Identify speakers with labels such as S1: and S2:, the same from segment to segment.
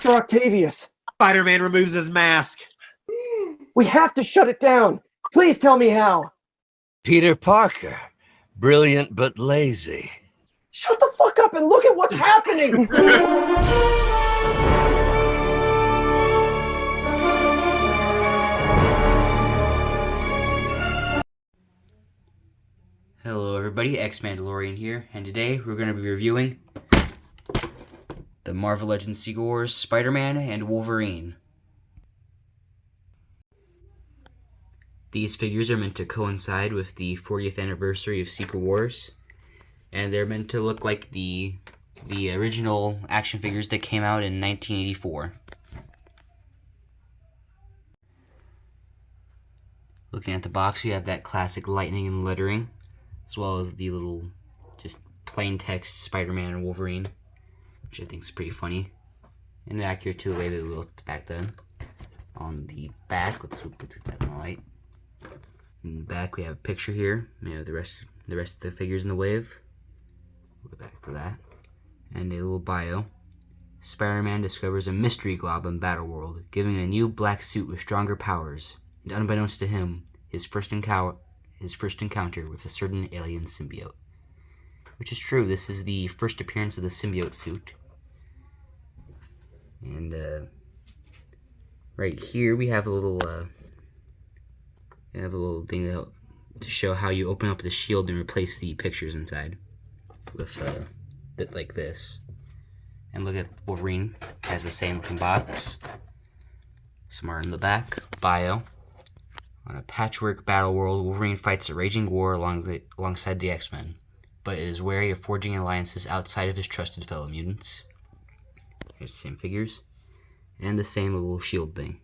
S1: Dr. Octavius.
S2: Spider-Man removes his mask.
S1: We have to shut it down. Please tell me how.
S3: Peter Parker. Brilliant but lazy.
S1: Shut the fuck up and look at what's happening.
S4: Hello everybody, X-Mandalorian here, and today we're going to be reviewing the Marvel Legends Secret Wars Spider-Man and Wolverine. These figures are meant to coincide with the 40th anniversary of Secret Wars, and they're meant to look like the original action figures that came out in 1984. Looking at the box, we have that classic lightning and lettering, as well as the little, just plain text Spider-Man and Wolverine, which I think is pretty funny and accurate to the way they looked back then. On the back, let's get that in the light. In the back, we have a picture here. You know, the rest of the figures in the wave. We'll go back to that. And a little bio. Spider-Man discovers a mystery glob in Battleworld, giving a new black suit with stronger powers. And unbeknownst to him, his first encounter with a certain alien symbiote. Which is true, this is the first appearance of the symbiote suit. And right here we have a little thing to show how you open up the shield and replace the pictures inside with like this. And look at Wolverine, has the same looking box. Somewhere in the back, bio. On a patchwork battle world, Wolverine fights a raging war alongside the X-Men, but is wary of forging alliances outside of his trusted fellow mutants. Here's the same figures, and the same little shield thing.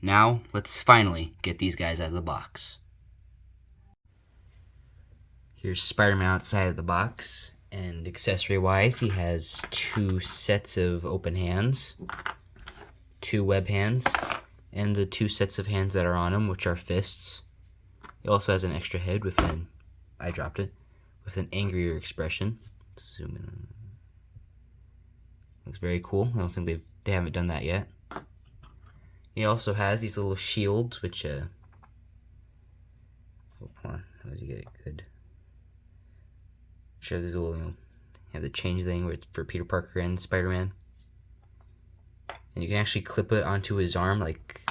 S4: Now, let's finally get these guys out of the box. Here's Spider-Man outside of the box, and accessory-wise, he has 2 sets of open hands, 2 web hands, and the 2 sets of hands that are on him, which are fists. He also has an extra head with an angrier expression. Let's zoom in. Looks very cool. I don't think they haven't done that yet. He also has these little shields, which hold on, how did you get it good? Show these little, you have the change thing where it's for Peter Parker and Spider-Man. And you can actually clip it onto his arm like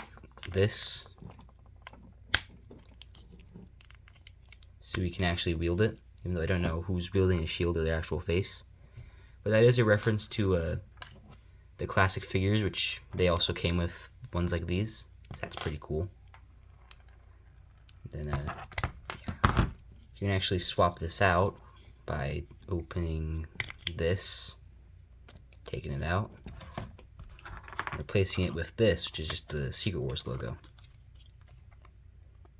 S4: this, so he can actually wield it, even though I don't know who's wielding a shield or their actual face. But that is a reference to the classic figures, which they also came with ones like these. So that's pretty cool. And then yeah, you can actually swap this out by opening this, taking it out, replacing it with this, which is just the Secret Wars logo.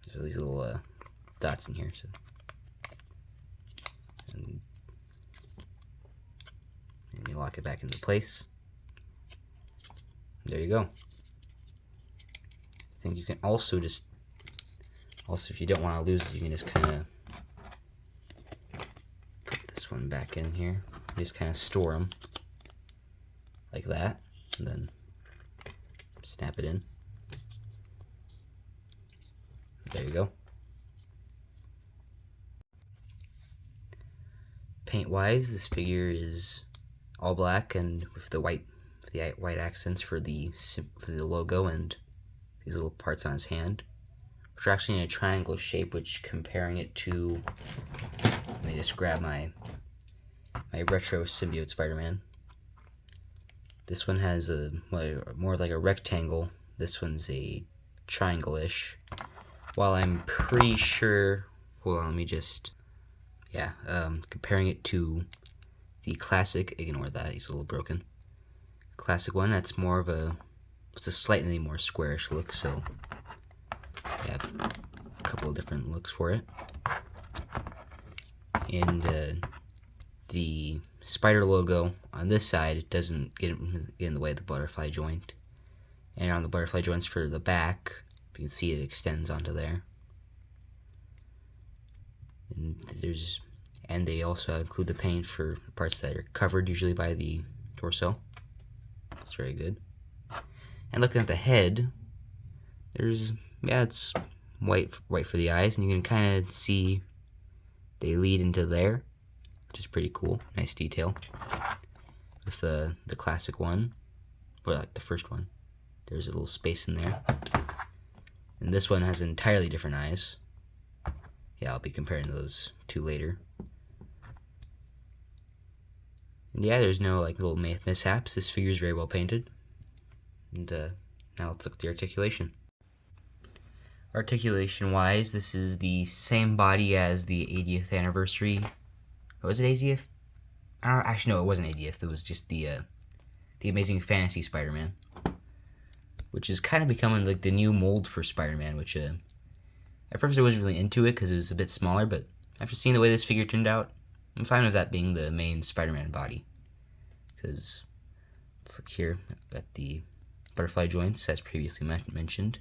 S4: There's these little dots in here. So. And you lock it back into place. There you go. I think you can also if you don't want to lose it, you can just kind of put this one back in here. Just kind of store them like that, and then snap it in. There you go. Paint wise, this figure is all black and with the white accents for the logo and these little parts on his hand, which are actually in a triangle shape, which comparing it to, let me just grab my retro symbiote Spider-Man. This one has more like a rectangle. This one's a triangle-ish. While I'm pretty sure, hold on, let me just, comparing it to the classic, ignore that, he's a little broken. Classic one, that's more of it's a slightly more squarish look, so I have a couple of different looks for it. And the spider logo on this side, it doesn't get in the way of the butterfly joint. And on the butterfly joints for the back, you can see it extends onto there. And they also include the paint for parts that are covered usually by the torso. It's very good. And looking at the head, it's white for the eyes, and you can kind of see they lead into there, which is pretty cool. Nice detail. With the classic one, or like the first one, there's a little space in there. And this one has entirely different eyes. Yeah, I'll be comparing those two later. And yeah, there's no like little mishaps. This figure is very well painted. And now let's look at the articulation. Articulation-wise, this is the same body as the 80th anniversary. Was it 80th? Actually, no, it wasn't 80th. It was just the Amazing Fantasy Spider-Man, which is kind of becoming like the new mold for Spider-Man. Which at first I wasn't really into it because it was a bit smaller, but after seeing the way this figure turned out, I'm fine with that being the main Spider-Man body. Because let's look here at the butterfly joints, as previously mentioned.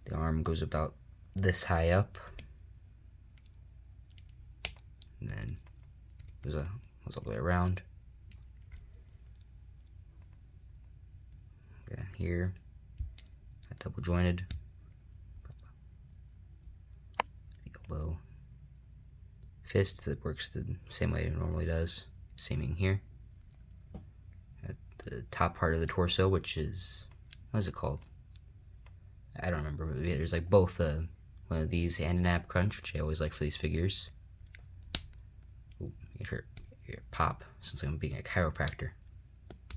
S4: The arm goes about this high up, and then goes all the way around. Here, double jointed. The elbow, fist that works the same way it normally does. Same thing here. At the top part of the torso, which is, what is it called? I don't remember, but there's like both one of these and an ab crunch, which I always like for these figures. Ooh, it hurt. Here, pop. Since I'm being a chiropractor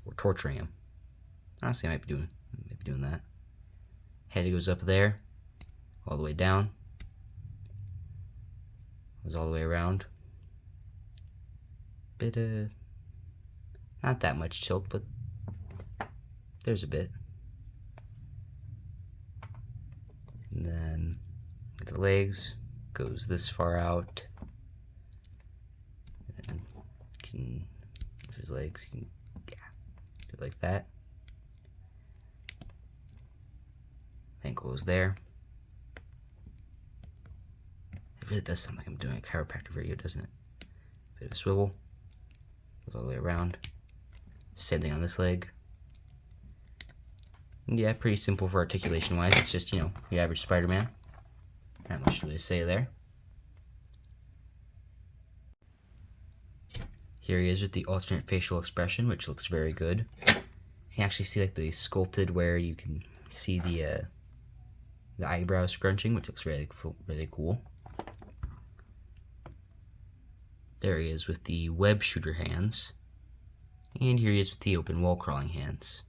S4: or torturing him. Honestly, I might be doing that. Head goes up there, all the way down. Goes all the way around. Bit not that much tilt, but there's a bit. And then the legs goes this far out. And his legs, you can do it like that. Ankle goes there. It really does sound like I'm doing a chiropractic video, doesn't it? Bit of a swivel. Goes all the way around. Same thing on this leg. Yeah, pretty simple for articulation wise. It's just, your average Spider-Man. Not much to really say there. Here he is with the alternate facial expression, which looks very good. You can actually see like the sculpted where you can see the eyebrow scrunching, which looks really cool. There he is with the web shooter hands. And here he is with the open wall crawling hands.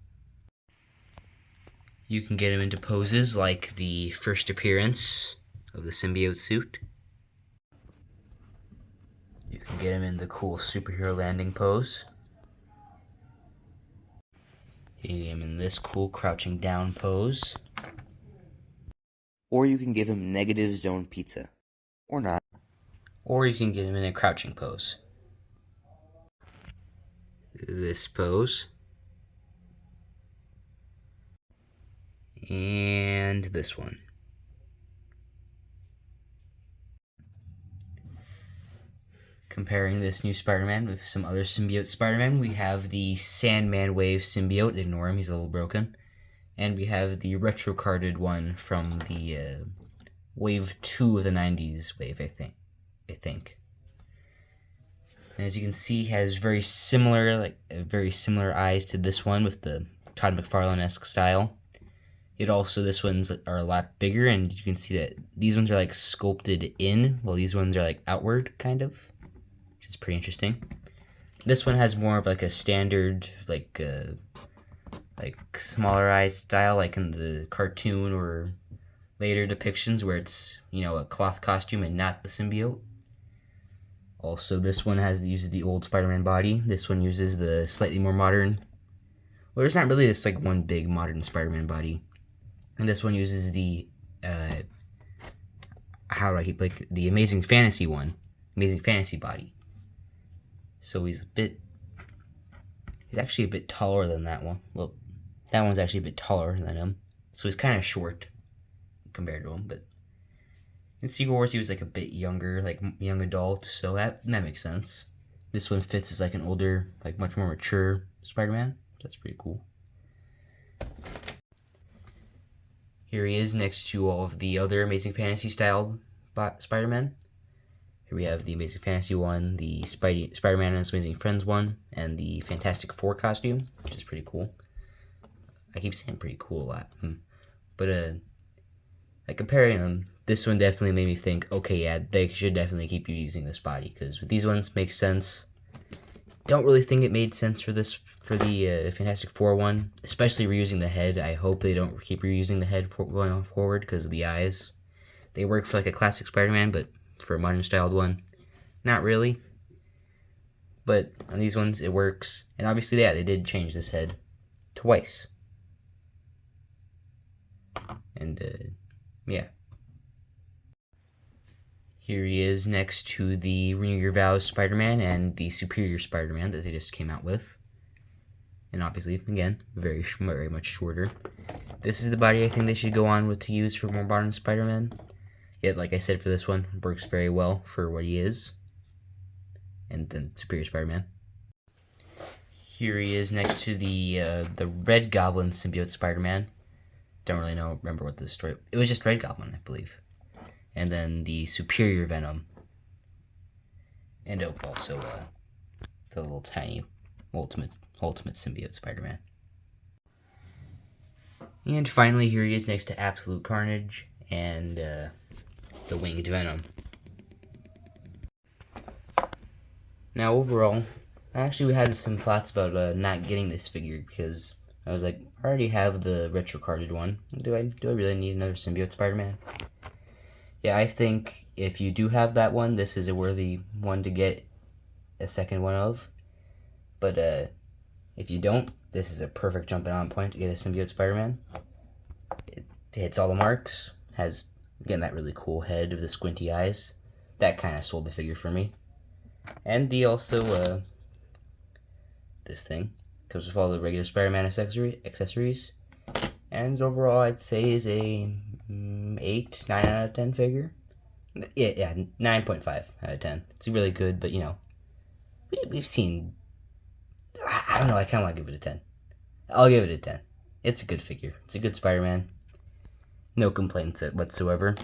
S4: You can get him into poses like the first appearance of the symbiote suit. You can get him in the cool superhero landing pose. You can get him in this cool crouching down pose. Or you can give him negative zone pizza. Or not. Or you can get him in a crouching pose. This pose. And this one. Comparing this new Spider-Man with some other symbiote Spider-Man, we have the Sandman Wave symbiote. Ignore him, he's a little broken. And we have the retro-carded one from the Wave 2 of the 90s wave, I think. And as you can see, he has very similar eyes to this one with the Todd McFarlane-esque style. This ones are a lot bigger, and you can see that these ones are like sculpted in, while these ones are like outward, kind of. Which is pretty interesting. This one has more of like a standard, like smaller eye style, like in the cartoon or later depictions where it's, a cloth costume and not the symbiote. Also, this one uses the old Spider-Man body. This one uses the slightly more modern. Well, there's not really just like one big modern Spider-Man body. And this one uses the the Amazing Fantasy one, Amazing Fantasy body. So he's actually a bit taller than that one. Well, that one's actually a bit taller than him. So he's kind of short compared to him, but in Secret Wars he was like a bit younger, like young adult, so that makes sense. this one fits as like an older, like much more mature Spider-Man. That's pretty cool. Here he is next to all of the other Amazing Fantasy styled Spider-Man. Here we have the Amazing Fantasy one, the Spider-Man and His Amazing Friends one, and the Fantastic Four costume, which is pretty cool. I keep saying pretty cool a lot. But like comparing them, this one definitely made me think, okay, yeah, they should definitely keep you using this body, because with these ones makes sense. Don't really think it made sense for the Fantastic Four one, especially reusing the head. I hope they don't keep reusing the head going on forward because of the eyes. They work for like a classic Spider-Man, but for a modern styled one, not really. But on these ones, it works. And obviously, yeah, they did change this head twice. And, yeah. Here he is next to the Renew Your Vows Spider-Man and the Superior Spider-Man that they just came out with. And obviously, again, very much shorter. This is the body I think they should go on with to use for more modern Spider-Man. Yet, like I said for this one, works very well for what he is. And then Superior Spider-Man. Here he is next to the Red Goblin symbiote Spider-Man. Don't really remember what the story... It was just Red Goblin, I believe. And then the Superior Venom. And also the little tiny ultimate symbiote Spider-Man. And finally, here he is next to Absolute Carnage and the Winged Venom. Now, overall, actually we had some thoughts about not getting this figure because I was like, I already have the retro carded one. Do I really need another symbiote Spider-Man? Yeah, I think if you do have that one, this is a worthy one to get a second one of. But if you don't, this is a perfect jumping on point to get a symbiote Spider-Man. It hits all the marks. Has, again, that really cool head with the squinty eyes. That kind of sold the figure for me. And this thing comes with all the regular Spider-Man accessories. And overall, I'd say is a 9 out of 10 figure. Yeah, 9.5 out of 10. It's really good, but you know, we've seen. I don't know. I kind of want to give it a 10. I'll give it a 10. It's a good figure. It's a good Spider-Man. No complaints whatsoever.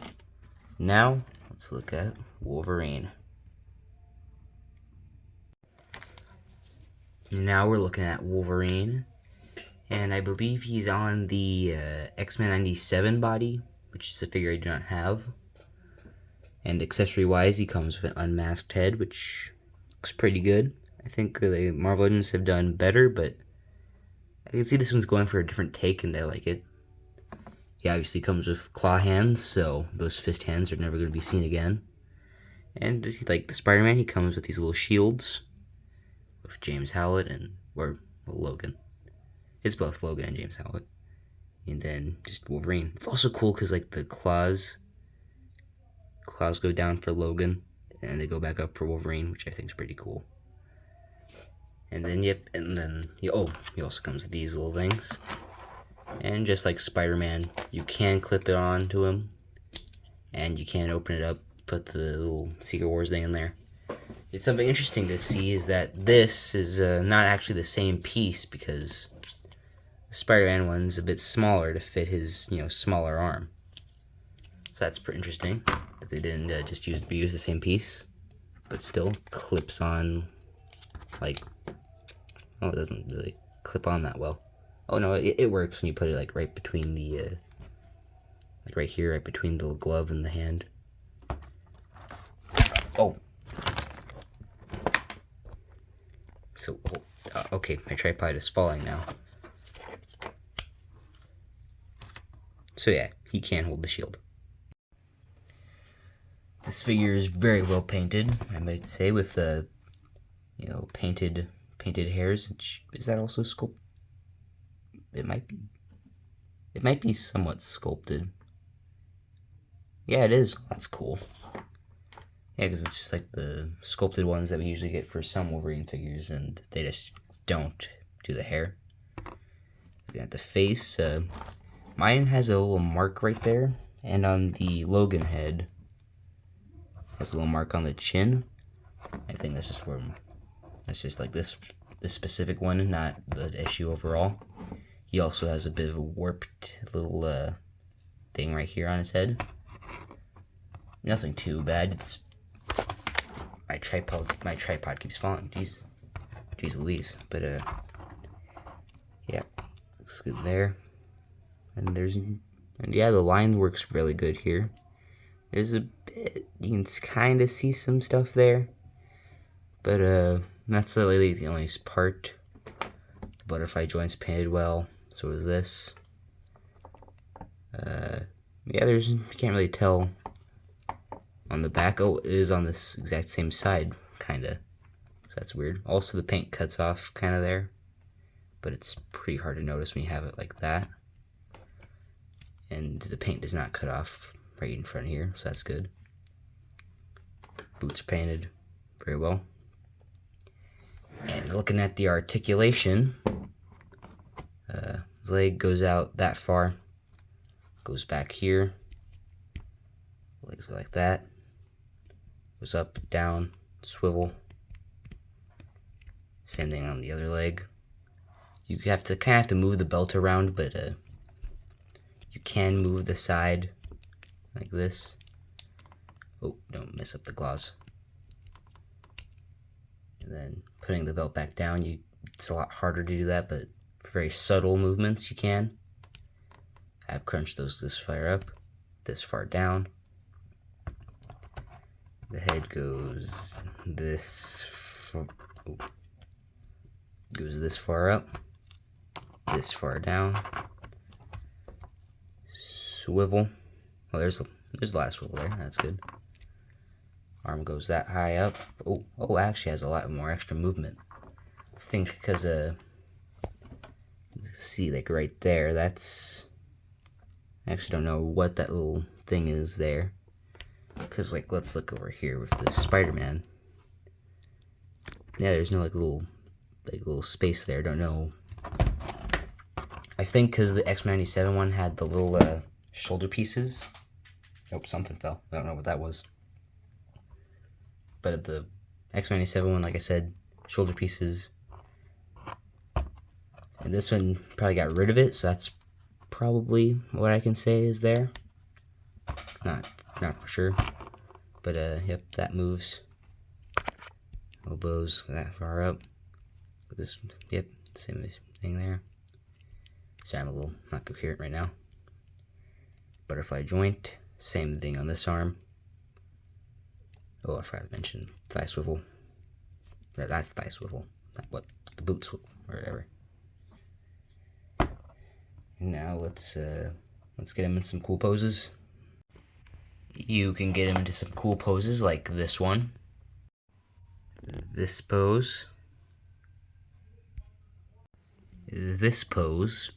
S4: Now let's look at Wolverine. Now we're looking at Wolverine, and I believe he's on the X-Men 97 body, which is a figure I do not have. And accessory-wise, he comes with an unmasked head, which looks pretty good. I think the Marvel Legends have done better, but I can see this one's going for a different take, and I like it. He obviously comes with claw hands, so those fist hands are never going to be seen again. And like the Spider-Man, he comes with these little shields. With James Howlett or Logan. It's both Logan and James Howlett. And then just Wolverine. It's also cool because like the claws go down for Logan and they go back up for Wolverine, which I think is pretty cool. And then he also comes with these little things. And just like Spider-Man, you can clip it on to him, and you can open it up, put the little Secret Wars thing in there. It's something interesting to see is that this is not actually the same piece because the Spider-Man one's a bit smaller to fit his, smaller arm. So that's pretty interesting that they didn't just use the same piece, but still clips on, it doesn't really clip on that well. Oh no, it works when you put it like right between the, right here, right between the glove and the hand. Oh. So, okay, my tripod is falling now. So yeah, he can hold the shield. This figure is very well painted, I might say, with the, painted hairs. Is that also sculpted? It might be. It might be somewhat sculpted. Yeah, it is. That's cool. Yeah, because it's just like the sculpted ones that we usually get for some Wolverine figures, and they just don't do the hair. Looking at the face, mine has a little mark right there, and on the Logan head, has a little mark on the chin. I think that's just where That's just like this specific one, not the issue overall. He also has a bit of a warped little thing right here on his head. Nothing too bad. It's my tripod keeps falling. Jeez Louise. But yeah, looks good there. And yeah, the line works really good here. There's a bit, you can kind of see some stuff there, but that's really the only part. The butterfly joint's painted well, so is this. Yeah, you can't really tell on the back. Oh, it is on this exact same side, kinda. So that's weird. Also, the paint cuts off kinda there, but it's pretty hard to notice when you have it like that. And the paint does not cut off right in front here, so that's good. Boots painted very well. And looking at the articulation, his leg goes out that far, goes back here, legs go like that, goes up, down, swivel. Same thing on the other leg. You kind of have to move the belt around, but you can move the side like this. Oh, don't mess up the claws. And then putting the belt back down, it's a lot harder to do that, but very subtle movements you can. Ab crunch those this far up, this far down. The head goes this far up, this far down. Swivel. Oh, there's a lot of swivel there. That's good. Arm goes that high up. Oh, actually has a lot more extra movement. I think because see, like right there, that's, I actually don't know what that little thing is there. Because like, let's look over here with the Spider-Man. Yeah, there's no like little space there. Don't know. I think because the X97 one had the little shoulder pieces. Oh, something fell. I don't know what that was. But at the X97 one, like I said, shoulder pieces. And this one probably got rid of it, so that's probably what I can say is there. Not for sure. But yep, that moves. Elbows that far up. This, yep, same thing there. Sorry, I'm a little not coherent right now. Butterfly joint, same thing on this arm. Oh, I forgot to mention thigh swivel. That's thigh swivel, not what the boot swivel or whatever. And now let's get him in some cool poses. You can get him into some cool poses like this one, this pose, this pose,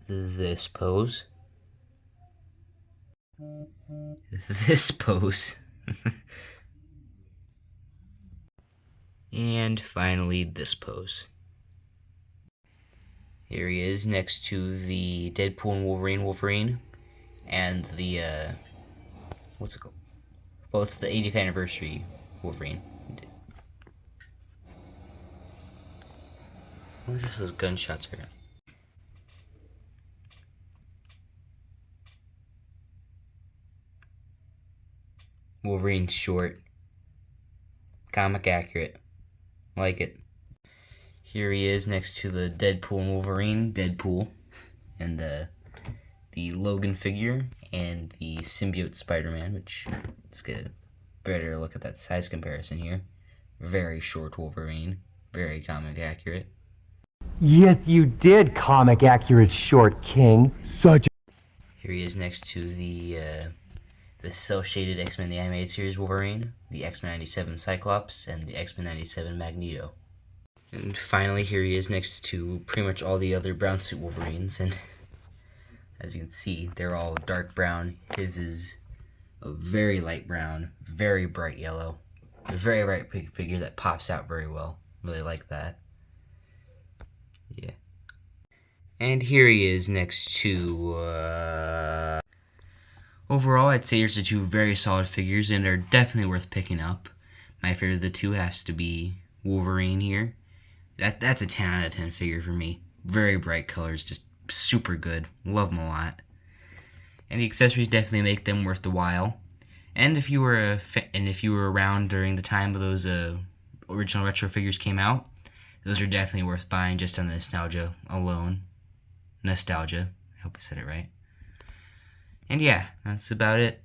S4: this pose, this pose, and finally this pose. Here he is next to the Deadpool and Wolverine, and the, what's it called? Well, it's the 80th anniversary Wolverine. What are just those gunshots here? Wolverine's short. Comic accurate. Like it. Here he is next to the Deadpool and Wolverine, Deadpool, and the Logan figure, and the symbiote Spider-Man, which, let's get a better look at that size comparison here. Very short Wolverine, very comic accurate.
S1: Yes, you did, comic accurate short king. Such a...
S4: Here he is next to the cel-shaded X-Men the Animated Series Wolverine, the X-Men 97 Cyclops, and the X-Men 97 Magneto. And finally, here he is next to pretty much all the other brown suit Wolverines, and as you can see, they're all dark brown. His is a very light brown, very bright yellow, a very bright figure that pops out very well. Really like that. Yeah. And here he is next to... Overall, I'd say here's the two very solid figures, and they're definitely worth picking up. my favorite of the two has to be Wolverine here. That's a 10 out of 10 figure for me. Very bright colors, just super good. Love them a lot. And the accessories definitely make them worth the while. And if you were around during the time of those original retro figures came out, those are definitely worth buying just on the nostalgia alone. Nostalgia. I hope I said it right. And yeah, that's about it.